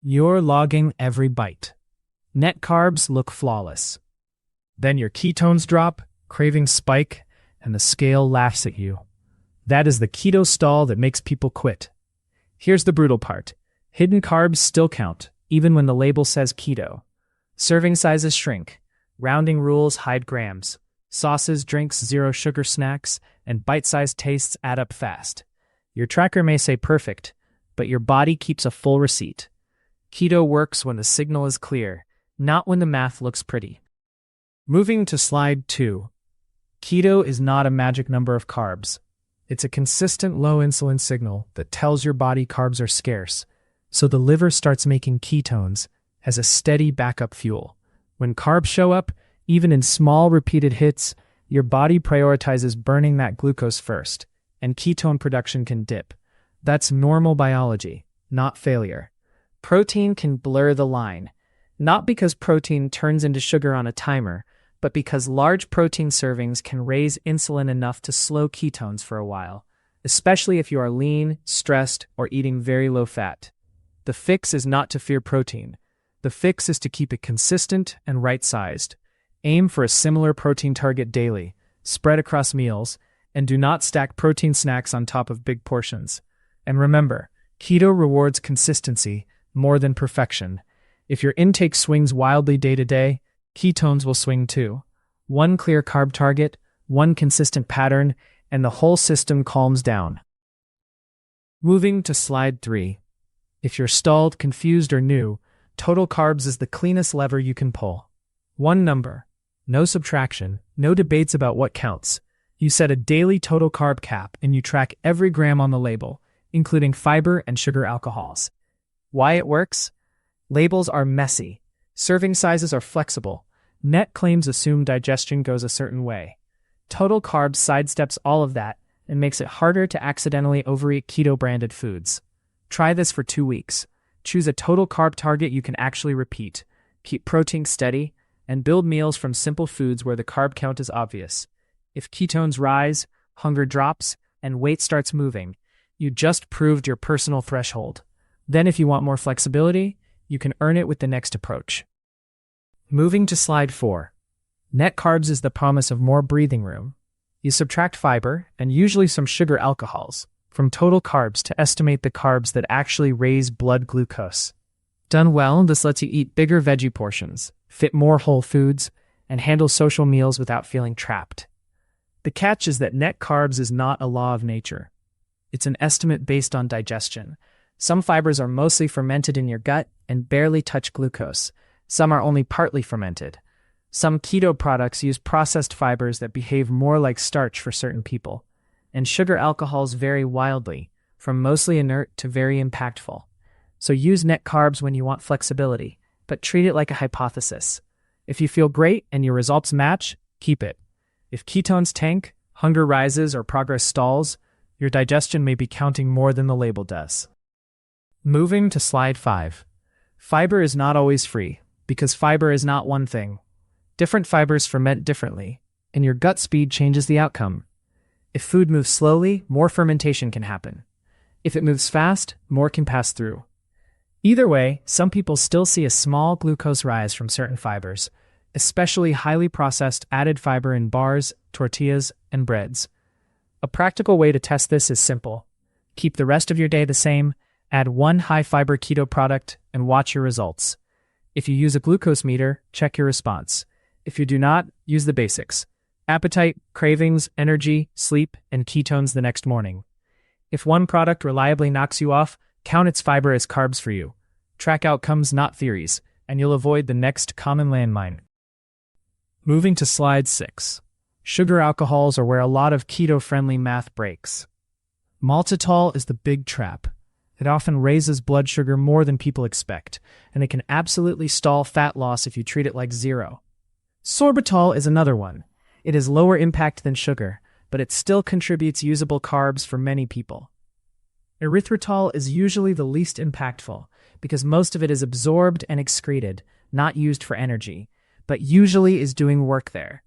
You're logging every bite. Net carbs look flawless. Then your ketones drop, cravings spike, and the scale laughs at you. That is the keto stall that makes people quit. Here's the brutal part. Hidden carbs still count, even when the label says keto. Serving sizes shrink. Rounding rules hide grams. Sauces, drinks, zero sugar snacks, and bite-sized tastes add up fast. Your tracker may say perfect, but your body keeps a full receipt. Keto works when the signal is clear, not when the math looks pretty. Moving to slide 2. Keto is not a magic number of carbs. It's a consistent low insulin signal that tells your body carbs are scarce, so the liver starts making ketones as a steady backup fuel. When carbs show up, even in small repeated hits, your body prioritizes burning that glucose first, and ketone production can dip. That's normal biology, not failure. Protein can blur the line, not because protein turns into sugar on a timer, but because large protein servings can raise insulin enough to slow ketones for a while, especially if you are lean, stressed, or eating very low fat. The fix is not to fear protein. The fix is to keep it consistent and right-sized. Aim for a similar protein target daily, spread across meals, and do not stack protein snacks on top of big portions. And remember, keto rewards consistency more than perfection. If your intake swings wildly day to day, ketones will swing too. One clear carb target, one consistent pattern, and the whole system calms down. Moving to slide 3. If you're stalled, confused, or new, total carbs is the cleanest lever you can pull. One number. No subtraction, no debates about what counts. You set a daily total carb cap and you track every gram on the label, including fiber and sugar alcohols. Why it works? Labels are messy. Serving sizes are flexible. Net claims assume digestion goes a certain way. Total carbs sidesteps all of that and makes it harder to accidentally overeat keto-branded foods. Try this for 2 weeks. Choose a total carb target you can actually repeat. Keep protein steady, and build meals from simple foods where the carb count is obvious. If ketones rise, hunger drops, and weight starts moving, you just proved your personal threshold. Then if you want more flexibility, you can earn it with the next approach. Moving to slide 4. Net carbs is the promise of more breathing room. You subtract fiber, and usually some sugar alcohols, from total carbs to estimate the carbs that actually raise blood glucose. Done well, this lets you eat bigger veggie portions, fit more whole foods, and handle social meals without feeling trapped. The catch is that net carbs is not a law of nature. It's an estimate based on digestion. Some fibers are mostly fermented in your gut and barely touch glucose. Some are only partly fermented. Some keto products use processed fibers that behave more like starch for certain people. And sugar alcohols vary wildly, from mostly inert to very impactful. So use net carbs when you want flexibility, but treat it like a hypothesis. If you feel great and your results match, keep it. If ketones tank, hunger rises, or progress stalls, your digestion may be counting more than the label does. Moving to slide 5. Fiber is not always free, because fiber is not one thing. Different fibers ferment differently, and your gut speed changes the outcome. If food moves slowly, more fermentation can happen. If it moves fast, more can pass through. Either way, some people still see a small glucose rise from certain fibers, especially highly processed added fiber in bars, tortillas, and breads. A practical way to test this is simple. Keep the rest of your day the same, add one high-fiber keto product, and watch your results. If you use a glucose meter, check your response. If you do not, use the basics: appetite, cravings, energy, sleep, and ketones the next morning. If one product reliably knocks you off, count its fiber as carbs for you. Track outcomes, not theories, and you'll avoid the next common landmine. Moving to slide 6. Sugar alcohols are where a lot of keto-friendly math breaks. Maltitol is the big trap. It often raises blood sugar more than people expect, and it can absolutely stall fat loss if you treat it like zero. Sorbitol is another one. It is lower impact than sugar, but it still contributes usable carbs for many people. Erythritol is usually the least impactful, because most of it is absorbed and excreted, not used for energy, but usually is doing work there.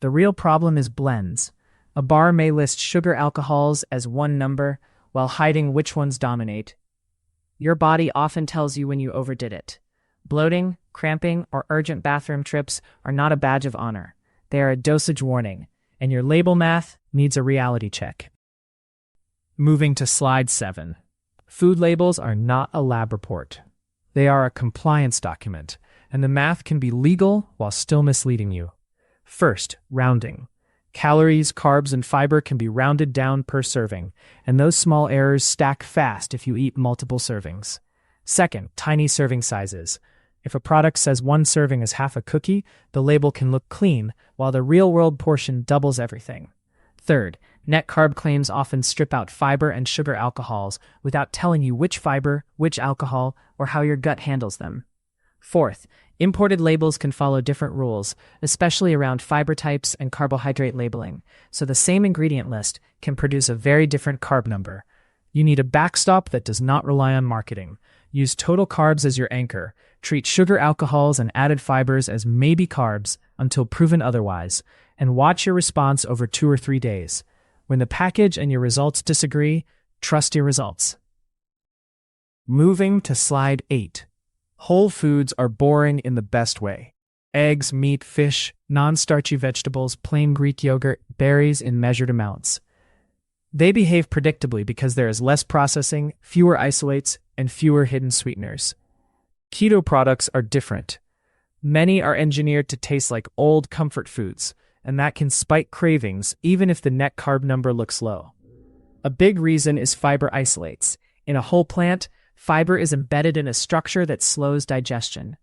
The real problem is blends. A bar may list sugar alcohols as one number, while hiding which ones dominate. Your body often tells you when you overdid it. Bloating, cramping, or urgent bathroom trips are not a badge of honor. They are a dosage warning, and your label math needs a reality check. Moving to slide 7. Food labels are not a lab report. They are a compliance document, and the math can be legal while still misleading you. First, rounding. Calories, carbs, and fiber can be rounded down per serving, and those small errors stack fast if you eat multiple servings. Second, tiny serving sizes. If a product says one serving is half a cookie, the label can look clean, while the real-world portion doubles everything. Third, net carb claims often strip out fiber and sugar alcohols without telling you which fiber, which alcohol, or how your gut handles them. Fourth, imported labels can follow different rules, especially around fiber types and carbohydrate labeling, so the same ingredient list can produce a very different carb number. You need a backstop that does not rely on marketing. Use total carbs as your anchor. Treat sugar alcohols and added fibers as maybe carbs until proven otherwise, and watch your response over 2 or 3 days. When the package and your results disagree, trust your results. Moving to slide 8. Whole foods are boring in the best way. Eggs, meat, fish, non-starchy vegetables, plain Greek yogurt, berries in measured amounts. They behave predictably because there is less processing, fewer isolates, and fewer hidden sweeteners. Keto products are different. Many are engineered to taste like old comfort foods, and that can spike cravings even if the net carb number looks low. A big reason is fiber isolates. In a whole plant, fiber is embedded in a structure that slows digestion.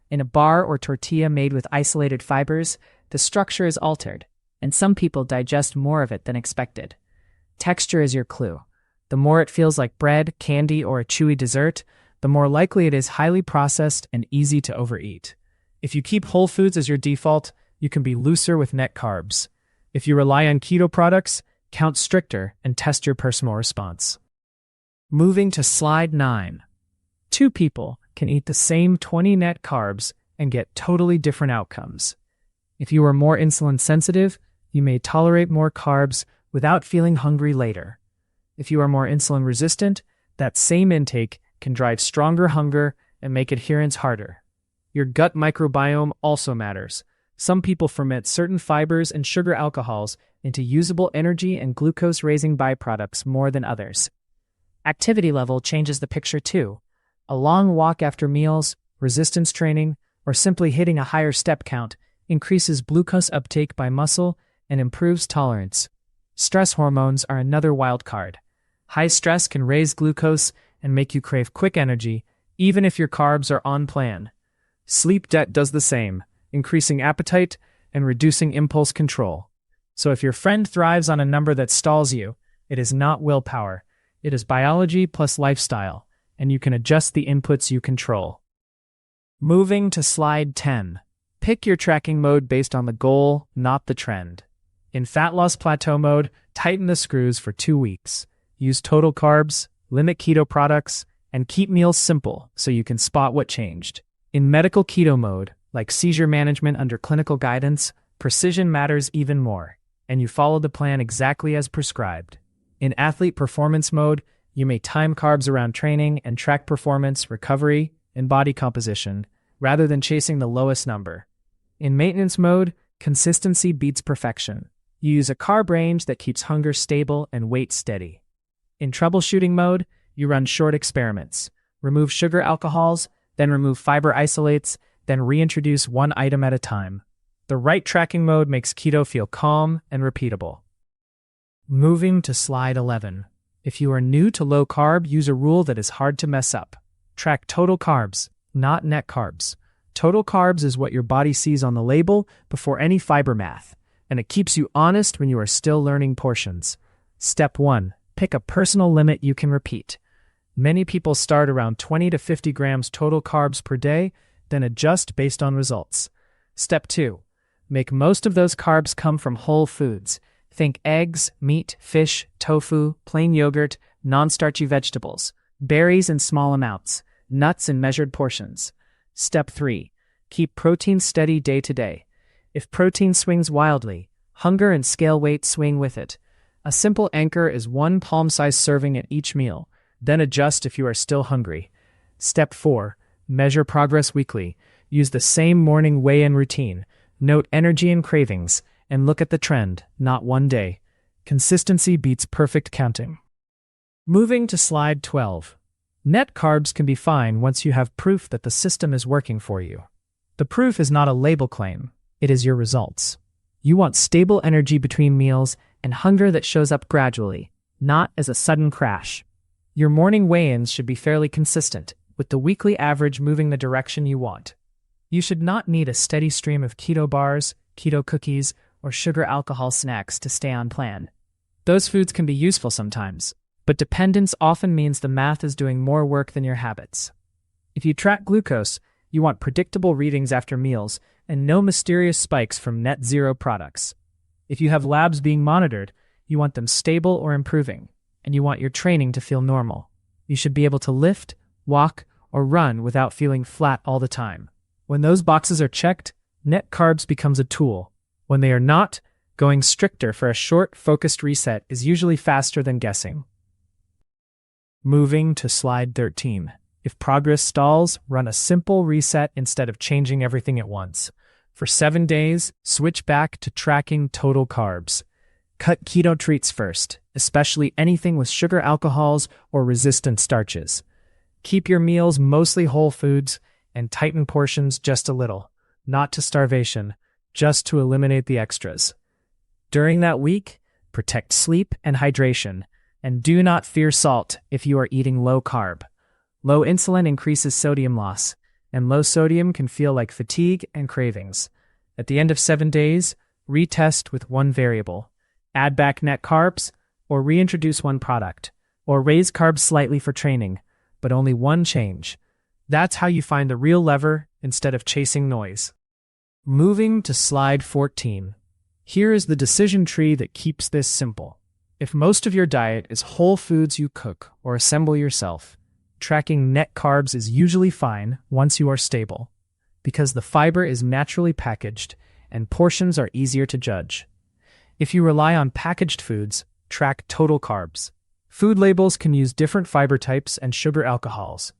In a bar or tortilla made with isolated fibers, the structure is altered, and some people digest more of it than expected. Texture is your clue. The more it feels like bread, candy, or a chewy dessert, the more likely it is highly processed and easy to overeat. If you keep whole foods as your default, you can be looser with net carbs. If you rely on keto products, count stricter and test your personal response. Moving to slide 9. 2 people can eat the same 20 net carbs and get totally different outcomes. If you are more insulin sensitive, you may tolerate more carbs without feeling hungry later. If you are more insulin resistant, that same intake can drive stronger hunger and make adherence harder. Your gut microbiome also matters. Some people ferment certain fibers and sugar alcohols into usable energy and glucose-raising byproducts more than others. Activity level changes the picture too. A long walk after meals, resistance training, or simply hitting a higher step count increases glucose uptake by muscle and improves tolerance. Stress hormones are another wild card. High stress can raise glucose and make you crave quick energy, even if your carbs are on plan. Sleep debt does the same, increasing appetite and reducing impulse control. So if your friend thrives on a number that stalls you, it is not willpower. It is biology plus lifestyle, and you can adjust the inputs you control. Moving to slide 10. Pick your tracking mode based on the goal, not the trend. In fat loss plateau mode, tighten the screws for 2 weeks. Use total carbs, limit keto products, and keep meals simple so you can spot what changed. In medical keto mode, like seizure management under clinical guidance, precision matters even more, and you follow the plan exactly as prescribed. In athlete performance mode, you may time carbs around training and track performance, recovery, and body composition, rather than chasing the lowest number. In maintenance mode, consistency beats perfection. You use a carb range that keeps hunger stable and weight steady. In troubleshooting mode, you run short experiments. Remove sugar alcohols, then remove fiber isolates, then reintroduce one item at a time. The right tracking mode makes keto feel calm and repeatable. Moving to slide 11. If you are new to low carb, use a rule that is hard to mess up. Track total carbs, not net carbs. Total carbs is what your body sees on the label before any fiber math, and it keeps you honest when you are still learning portions. Step 1. Pick a personal limit you can repeat. Many people start around 20 to 50 grams total carbs per day, then adjust based on results. Step 2. Make most of those carbs come from whole foods. Think eggs, meat, fish, tofu, plain yogurt, non-starchy vegetables, berries in small amounts, nuts in measured portions. Step 3. Keep protein steady day to day. If protein swings wildly, hunger and scale weight swing with it. A simple anchor is 1 palm-sized serving at each meal. Then adjust if you are still hungry. Step 4. Measure progress weekly. Use the same morning weigh-in routine. Note energy and cravings, and look at the trend, not one day. Consistency beats perfect counting. Moving to slide 12. Net carbs can be fine once you have proof that the system is working for you. The proof is not a label claim, it is your results. You want stable energy between meals and hunger that shows up gradually, not as a sudden crash. Your morning weigh-ins should be fairly consistent, with the weekly average moving the direction you want. You should not need a steady stream of keto bars, keto cookies, or sugar alcohol snacks to stay on plan. Those foods can be useful sometimes, but dependence often means the math is doing more work than your habits. If you track glucose, you want predictable readings after meals and no mysterious spikes from net zero products. If you have labs being monitored, you want them stable or improving, and you want your training to feel normal. You should be able to lift, walk, or run without feeling flat all the time. When those boxes are checked, net carbs becomes a tool. When they are not, going stricter for a short, focused reset is usually faster than guessing. Moving to slide 13. If progress stalls, run a simple reset instead of changing everything at once. For 7 days, switch back to tracking total carbs. Cut keto treats first, especially anything with sugar alcohols or resistant starches. Keep your meals mostly whole foods and tighten portions just a little, not to starvation, just to eliminate the extras. During that week, protect sleep and hydration, and do not fear salt if you are eating low carb. Low insulin increases sodium loss, and low sodium can feel like fatigue and cravings. At the end of 7 days, retest with one variable. Add back net carbs, or reintroduce one product, or raise carbs slightly for training, but only one change. That's how you find the real lever instead of chasing noise. Moving to slide 14. Here is the decision tree that keeps this simple. If most of your diet is whole foods you cook or assemble yourself, tracking net carbs is usually fine once you are stable, because the fiber is naturally packaged and portions are easier to judge. If you rely on packaged foods, track total carbs. Food labels can use different fiber types and sugar alcohols,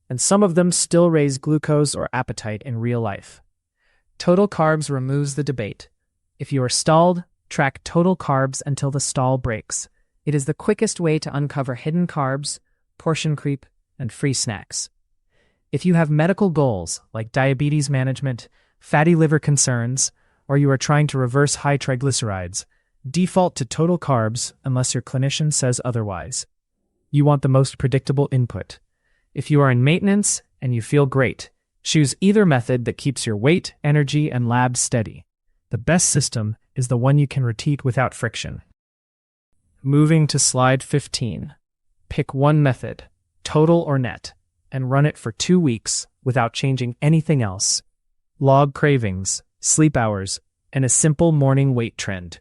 and some of them still raise glucose or appetite in real life. Total carbs removes the debate. If you are stalled, track total carbs until the stall breaks. It is the quickest way to uncover hidden carbs, portion creep, and free snacks. If you have medical goals like diabetes management, fatty liver concerns, or you are trying to reverse high triglycerides, default to total carbs unless your clinician says otherwise. You want the most predictable input. If you are in maintenance and you feel great, choose either method that keeps your weight, energy, and labs steady. The best system is the one you can repeat without friction. Moving to slide 15. Pick one method, total or net, and run it for 2 weeks without changing anything else. Log cravings, sleep hours, and a simple morning weight trend.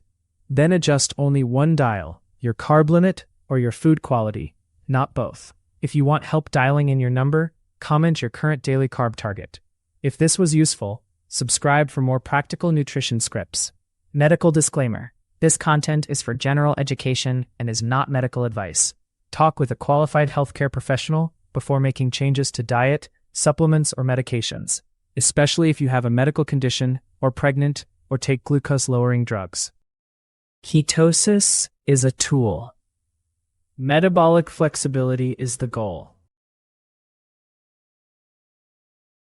Then adjust only one dial, your carb limit or your food quality, not both. If you want help dialing in your number, comment your current daily carb target. If this was useful, subscribe for more practical nutrition scripts. Medical disclaimer: this content is for general education and is not medical advice. Talk with a qualified healthcare professional before making changes to diet, supplements, or medications, especially if you have a medical condition, or pregnant, or take glucose-lowering drugs. Ketosis is a tool. Metabolic flexibility is the goal.